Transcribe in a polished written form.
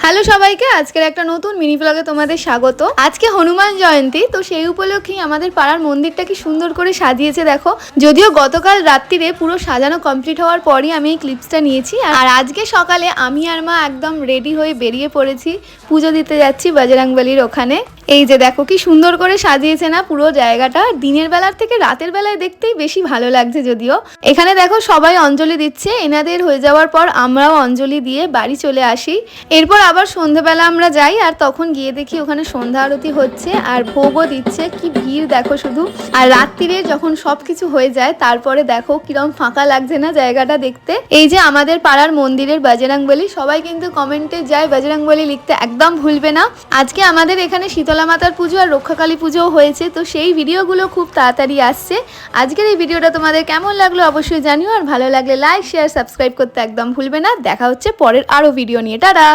Hello সবাইকে, আজকের একটা নতুন মিনি ব্লগে তোমাদের স্বাগত। আজকে হনুমান জয়ন্তী, তো সেই উপলক্ষেই আমাদের পাড়ার মন্দিরটা কি সুন্দর করে সাজিয়েছে দেখো। যদিও গতকাল রাত্রিরে পুরো সাজানো কমপ্লিট হওয়ার পরই আমি এই ক্লিপসটা নিয়েছি, আর আজকে সকালে আমি আর মা একদম রেডি হয়ে বেরিয়ে পড়েছি, পুজো দিতে যাচ্ছি বজরংবলির ওখানে। এই যে দেখো কি সুন্দর করে সাজিয়েছে না পুরো জায়গাটা। দিনের বেলার থেকে রাতের বেলায় দেখতেই বেশি ভালো লাগছে। যদিও এখানে দেখো সবাই অঞ্জলি দিচ্ছে, এনাদের হয়ে যাওয়ার পর আমরাও অঞ্জলি দিয়ে বাড়ি চলে আসি। এরপর আবার সন্ধ্যাবেলা আমরা যাই, আর তখন গিয়ে দেখি ওখানে সন্ধ্যা আরতি হচ্ছে আর ভোগও দিচ্ছে। কি ভিড় দেখো শুধু। আর রাত্রিরে যখন সবকিছু হয়ে যায় তারপরে দেখো কিরম ফাঁকা লাগছে না জায়গাটা দেখতে। এই যে আমাদের পাড়ার মন্দিরের বজরংবলী, সবাই কিন্তু কমেন্টে যায় বজরংবলী লিখতে একদম ভুলবে না। আজকে আমাদের এখানে শীতলা মাতার পুজো আর রক্ষাকালী পুজোও হয়েছে, তো সেই ভিডিওগুলো খুব তাড়াতাড়ি আসছে। আজকের এই ভিডিওটা তোমাদের কেমন লাগলো অবশ্যই জানিও, আর ভালো লাগলে লাইক শেয়ার সাবস্ক্রাইব করতে একদম ভুলবে না। দেখা হচ্ছে পরের আরো ভিডিও নিয়ে। টাটা।